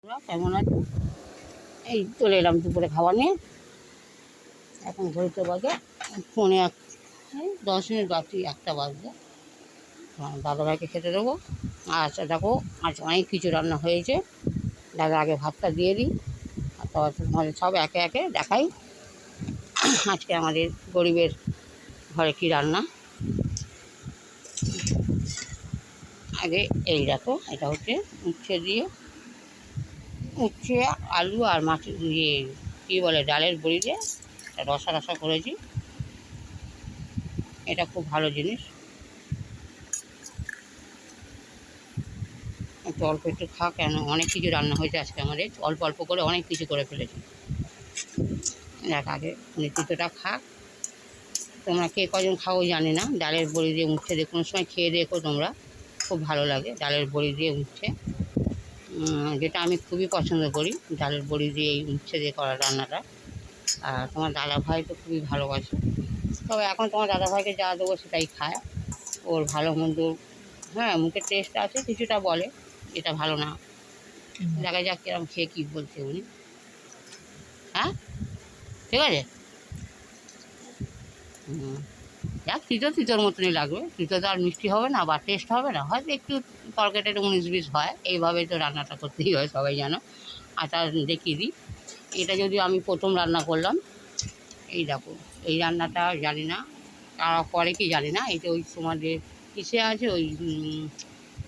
কেমন আছে? এই চলে এলাম দুপুরে খাবার নিয়ে। এখন ঘড়িতে বাজে পৌনে এক, 10 মিনিট বাকি, একটা বাজবে। দাদাভাইকে খেতে দেবো। আচ্ছা দেখো, আজ অনেক কিছু রান্না হয়েছে। দাদা আগে ভাতটা দিয়ে দিই, আর তারপর তোমাদের সব একে একে দেখাই আজকে আমাদের গরিবের ঘরে কী রান্না। আগে এই দেখো, এটা হচ্ছে উচ্ছে দিয়ে, উচ্ছে আলু আর মাছ দিয়ে কী বলে ডালের বড়ি দিয়ে রসা রসা করেছি। এটা খুব ভালো জিনিস। একটু অল্প একটু খা, কেন অনেক কিছু রান্না হয়েছে আজকে আমাদের, অল্প অল্প করে অনেক কিছু করে ফেলেছি। দেখ আগে তিতোটা খা। তোমরা কে কজন খাও জানি না, ডালের বড়ি দিয়ে উচ্ছে দিয়ে কোনো সময় খেয়ে দেখো তোমরা, খুব ভালো লাগে ডালের বড়ি দিয়ে উচ্ছে। যেটা আমি খুবই পছন্দ করি, ডালের বড়ি দিয়ে এই উচ্ছে দিয়ে করা রান্নাটা। আর তোমার দাদাভাই তো খুবই ভালোবাসে, তবে এখন তোমার দাদাভাইকে যা দেবো সেটাই খায়। ওর ভালো মন্দ, হ্যাঁ মুখের টেস্ট আছে, কিছুটা বলে এটা ভালো না। দেখা যাক কিরম খেয়ে কী বলছে উনি। হ্যাঁ ঠিক আছে। যাক, তিতোর মতনই লাগবে, তিতো তো আর মিষ্টি হবে না বা টেস্ট হবে না, হয়তো একটু তরকারিটা একটু 19-20 হয়। এইভাবেই তো রান্নাটা করতেই হয়, সবাই জানো। আচ্ছা দেখিয়ে দিই, এটা যদি আমি প্রথম রান্না করলাম। এই দেখো, এই রান্নাটা জানি না তারা করে কি জানি না। এটা ওই তোমাদের কিসে আছে, ওই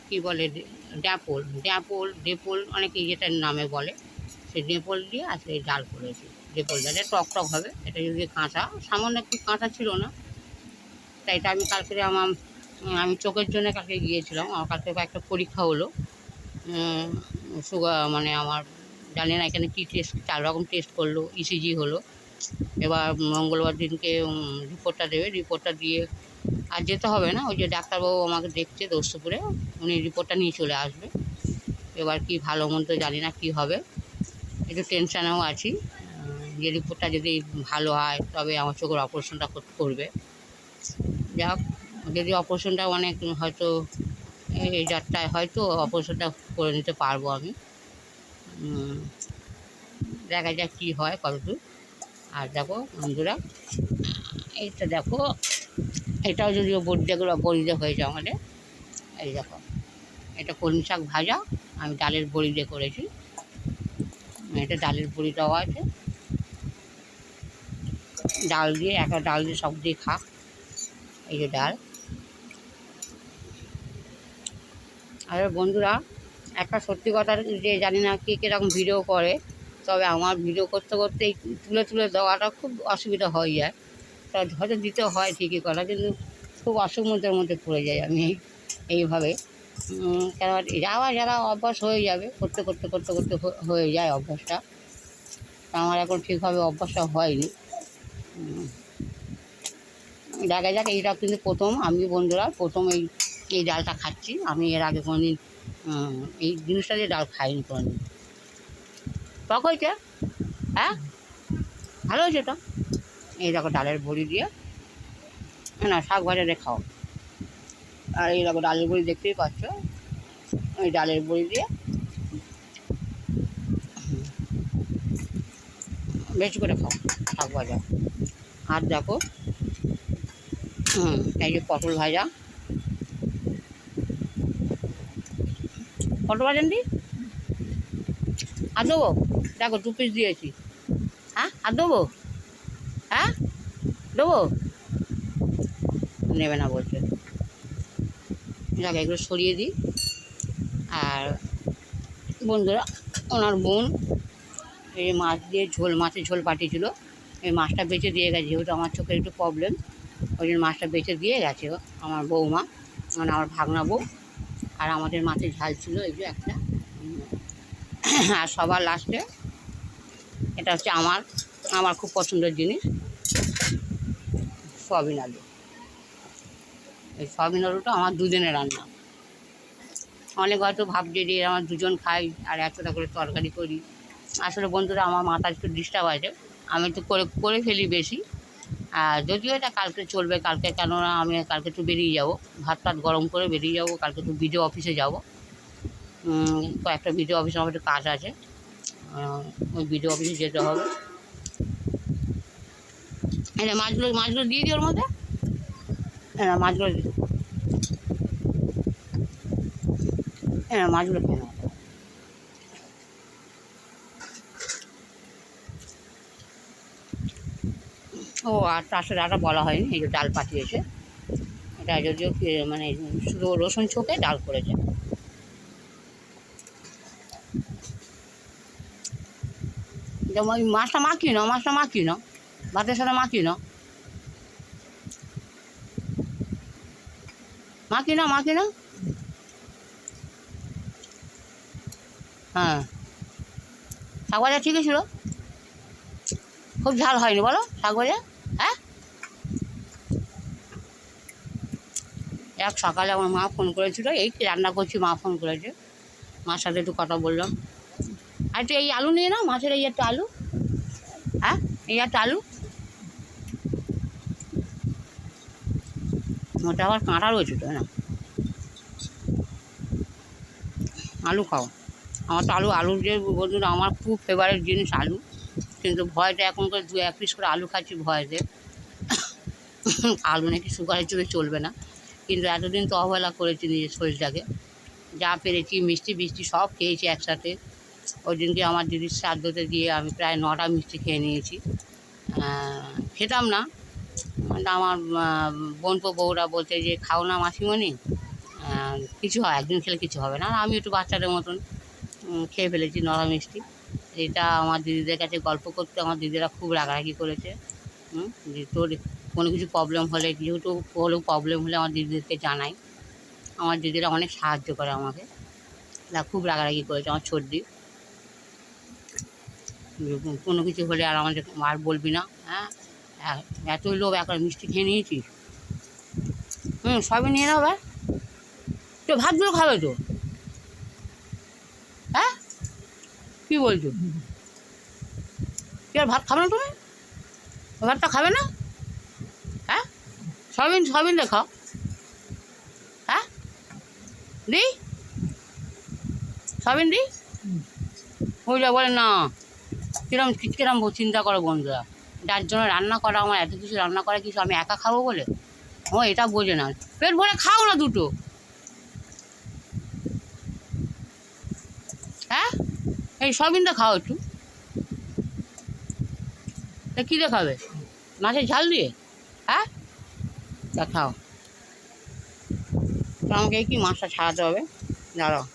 কী বলে, ডেপোল অনেকে যেটার নামে বলে, সেই ডেপোল দিয়ে আজকে এই ডাল করেছি। ডেপোল ডালে টক টক হবে। এটা যদি কাঁচা, সামান্য একটু কাঁচা ছিল না, তাই এটা আমি কালকে আমি চোখের জন্য কালকে গিয়েছিলাম। আমার কালকে একটা পরীক্ষা হলো, সুগার মানে আমার জানি না এখানে কী টেস্ট, 4 রকম টেস্ট করলো, ইসিজি হলো। এবার মঙ্গলবার দিনকে রিপোর্টটা দেবে, রিপোর্টটা দিয়ে আর যেতে হবে না, ওই যে ডাক্তারবাবু আমাকে দেখছে দোস্তপুরে, উনি রিপোর্টটা নিয়ে চলে আসবে। এবার কি ভালো মন্দ জানি না কী হবে, একটু টেনশানেও আছি। যে রিপোর্টটা যদি ভালো হয় তবে আমার চোখের অপারেশনটা করবে। যাক, যদি অপারেশনটা অনেক হয়তো এই যাত্রায় হয়তো অপারেশনটা করে নিতে পারবো আমি। দেখা যাক কী হয় কতদূর। আর দেখো বন্ধুরা, এইটা দেখো, এটাও যদিও বড়ি হয়েছে আমাদের। এই দেখো, এটা কলমি শাক ভাজা, আমি ডালের বড়ি দিয়ে করেছি। এটা ডালের বড়ি দেওয়া আছে, ডাল দিয়ে, একটা ডাল দিয়ে সব দিয়ে খা। এই যে ডাল। আর বন্ধুরা, একটা সত্যি কথা, যে জানি না কে কীরকম ভিডিও করে, তবে আমার ভিডিও করতে করতে এই তুলে তুলে দেওয়াটা খুব অসুবিধা হয়ে যায়। তা হয়তো দিতে হয় ঠিকই কথা, কিন্তু খুব অসুবিধার মধ্যে পড়ে যাই আমি এইভাবে। কেন যারা অভ্যাস হয়ে যাবে, করতে করতে করতে করতে হয়ে যায় অভ্যাসটা। আমার এখন ঠিকভাবে অভ্যাসটা হয়নি। দেখা যাক, এইটা কিন্তু প্রথম আমি বন্ধুরা, প্রথম এই ডালটা খাচ্ছি। আমি এর আগে কোনোদিন এই জিনিসটা দিয়ে ডাল খাইনি কোনোদিন। টক হয়েছে, হ্যাঁ ভালো হয়েছে তো। এই দেখো ডালের বড়ি দিয়ে, না শাক ভাজা দিয়ে খাও। আর এই দেখো ডালের বড়ি দেখতেই পাচ্ছ, ওই ডালের বড়ি দিয়ে বেশি করে খাও শাক ভাজা। আর দেখো, এই যে পটল ভাজা, পটল ভাজেন দি আর দেবো, দেখো 2 পিস দিয়েছি। হ্যাঁ আর দেবো, হ্যাঁ দেবো, নেবে না বলছে। দেখো এগুলো সরিয়ে দিই। আর বন্ধুরা, ওনার বোন এই যে মাছ দিয়ে ঝোল, মাছের ঝোল পাঠিয়েছিল। এই মাছটা বেঁচে দিয়ে গেছে, যেহেতু আমার চোখের একটু প্রবলেম, ওই জন্য মাছটা বেঁচে দিয়ে গেছে আমার বৌমা, মানে আমার ভাগনা বউ। আর আমাদের মাছের ঝাল ছিল এই যে একটা। আর সবার লাস্টে এটা হচ্ছে আমার খুব পছন্দের জিনিস, সয়াবিন আলু। এই সয়াবিন আলুটা আমার দুজনের রান্না। অনেক হয়তো ভাবছে যে আমার দুজন খাই আর এতটা করে তরকারি করি। আসলে বন্ধুরা, আমার মাথা একটু ডিস্টার্ব আছে, আমি একটু করে ফেলি বেশি। আর যদিও এটা কালকে চলবে, কালকে কেননা আমি কালকে একটু বেরিয়ে যাব, ভাত টাত গরম করে বেরিয়ে যাব, কালকে একটু বিডিও অফিসে যাব। কয়েকটা বিডিও অফিসে আমার একটু কাজ আছে, ওই বিডিও অফিসে যেতে হবে। এটা মাছগুলো দিয়ে দিই ওর মধ্যে, হ্যাঁ মাছগুলো মাছগুলো খেয়ে নাও। ও আর তার সাথে একটা বলা হয়নি, এই যে ডাল পাঠিয়েছে, এটা যদিও মানে শুধু রসুন ছোঁকে ডাল করেছে। যেমন ওই মাছটা মাখি নাও, ভাতের সাথে মাখি নাও, মাখি নাও। হ্যাঁ, শাক ভাজা ঠিকই ছিল, খুব ঝাল হয়নি বলো শাক ভাজা? হ্যাঁ, সকালে আমার মা ফোন করেছিল, এই রান্না করছি, মা ফোন করেছে, মার সাথে একটু কথা বললাম। আর একটু এই আলু নিয়ে নাও, মাছের এই একটা আলু, হ্যাঁ এই একটা আলু, ওটা আবার কাঁটা রয়েছে তো না, আলু খাও। আমার তো আলুর যে বন্ধুরা, আমার খুব ফেভারিট জিনিস আলু, কিন্তু ভয়টা এখন করে 2-1 পিস করে আলু খাচ্ছি ভয়তে। আলু নাকি সুগারের জন্য চলবে না, কিন্তু এতদিন তো অবহেলা করেছি নিজের শরীরটাকে, যা পেরেছি মিষ্টি বিষ্টি সব খেয়েছি একসাথে। ওই দিনকে আমার দিদির শ্রাদ্ধতে দিয়ে আমি প্রায় 9টা মিষ্টি খেয়ে নিয়েছি। খেতাম না, আমার বোনপো বউরা বলতে যে খাও না মাসিমণি, কিছু হয়, একদিন খেলে কিছু হবে না। আর আমি একটু বাচ্চাদের মতন খেয়ে ফেলেছি 9টা মিষ্টি। এটা আমার দিদিদের কাছে গল্প করতে আমার দিদিরা খুব রাগারাগি করেছে। যে তোর কোনো কিছু প্রবলেম হলে, যেহেতু হলেও প্রবলেম হলে আমার দিদিদেরকে জানাই, আমার দিদিরা অনেক সাহায্য করে আমাকে। এরা খুব রাগারাগি করেছে আমার ছোটদি, কোনো কিছু হলে আর আমাদের আর বলবি না, হ্যাঁ এতই লোভ, এখন মিষ্টি খেয়ে নিয়েছিস, সবই নিয়ে নাও। ভাই তো ভাতগুলো খাবে তো, হ্যাঁ কী বলছো, কি আর ভাত খাবে না তুমি, ভাতটা খাবে না? হ্যাঁ সবিন দেখাও, হ্যাঁ দিই সবিন দিই, ওইটা বলে না। কিরম চিন্তা করো বন্ধুরা, যার জন্য রান্না করা, আমার এত কিছু রান্না করা কিছু আমি একা খাবো বলে, ও এটা বোঝে না। পেট ভরে খাও না দুটো, হ্যাঁ এই সবিনটা খাও একটু, তা কী দেখাবে, মাছের ঝাল দিয়ে, হ্যাঁ তা খাও। তো আমাকে কি মাছটা ছাড়াতে হবে, দাঁড়াও।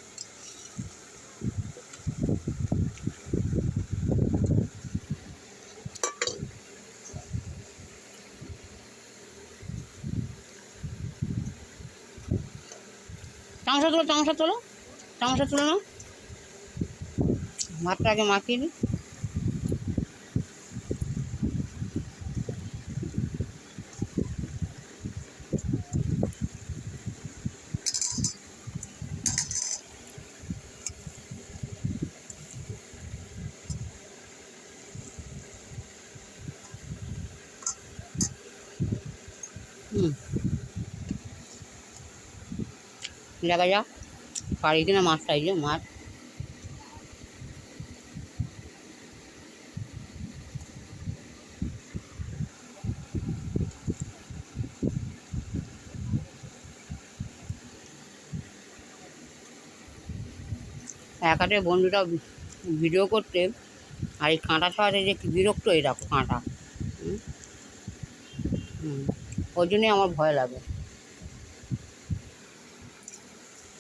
চামচা তুলে নাও, ভাতটা আগে মাখিয়ে দিই। দেখা যাক পারি কিনা মাছটা, এই যে মাছ, একাতে বন্ধুটা ভিডিও করতে, আর এই কাঁটা ছাড়াতে যে কি বিরক্ত, এই দেখো কাঁটা, ওই জন্যই আমার ভয় লাগে,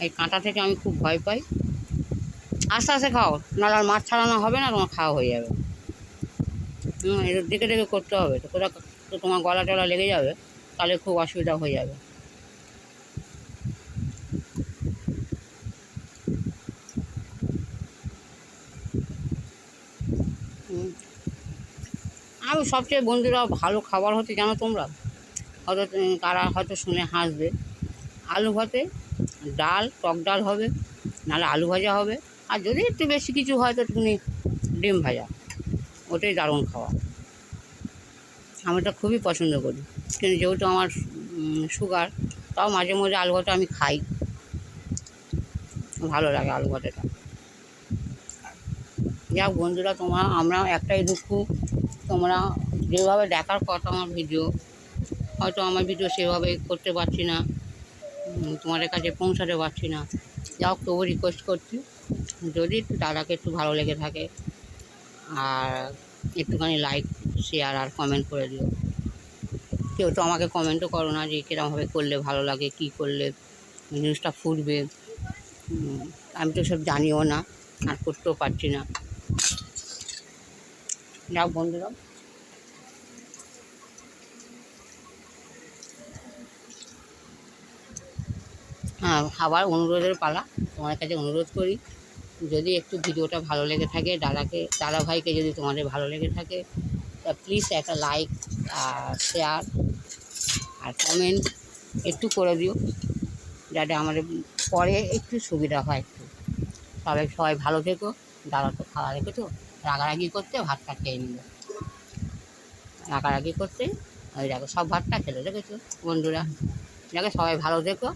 এই কাঁটা থেকে আমি খুব ভয় পাই। আস্তে আস্তে খাও, নাহলে আর মাছ ছাড়ানো হবে না, তোমার খাওয়া হয়ে যাবে। এটা দেখে দেখে করতে হবে, তো কোথাও তো তোমার গলা টলা লেগে যাবে, তাহলে খুব অসুবিধা হয়ে যাবে। আমি সবচেয়ে বন্ধুরা ভালো খাবার হচ্ছে জানো তোমরা, হয়তো তারা হয়তো শুনে হাসবে, আলু ভাতে ডাল, টক ডাল হবে, নাহলে আলু ভাজা হবে, আর যদি একটু বেশি কিছু হয় তো তুমি ডিম ভাজা, ওটাই দারুণ খাওয়া। আমি এটা খুবই পছন্দ করি, কিন্তু যেহেতু আমার সুগার, তাও মাঝে মাঝে আলু ভাজা আমি খাই, ভালো লাগে আলু ভাজাটা। যাক বন্ধুরা, আমরা একটাই দুঃখ, তোমরা যেভাবে দেখার কথা আমার ভিডিও, হয়তো আমার ভিডিও সেভাবে করতে পারছি না, তোমাদের কাছে পৌঁছাতে পারছি না। যাও, তবু রিকোয়েস্ট করছি, যদি একটু দাদাকে একটু ভালো লেগে থাকে আর একটুখানি লাইক, শেয়ার আর কমেন্ট করে দিও। কেউ তো আমাকে কমেন্টও করো না যে কীরকমভাবে করলে ভালো লাগে, কী করলে জিনিসটা ফুটবে। আমি তো সব জানিও না আর করতেও পারছি না। যাও বন্ধুরা, হ্যাঁ, আবার অনুরোধের পালা। তোমাদের কাছে অনুরোধ করি, যদি একটু ভিডিওটা ভালো লেগে থাকে, দাদা ভাইকে যদি তোমাদের ভালো লেগে থাকে, তা প্লিজ একটা লাইক আর শেয়ার আর কমেন্ট একটু করে দিও, যাতে আমাদের পরে একটু সুবিধা হয়। সবাই ভালো থেকো। দাদা তো খাওয়া রেখেছো, রাগারাগি করতে ভাতটা খেয়ে নিল, রাগারাগি করতে ওই দেখো সব ভাতটা খেলো, দেখেছো বন্ধুরা। দেখো, সবাই ভালো থেকো।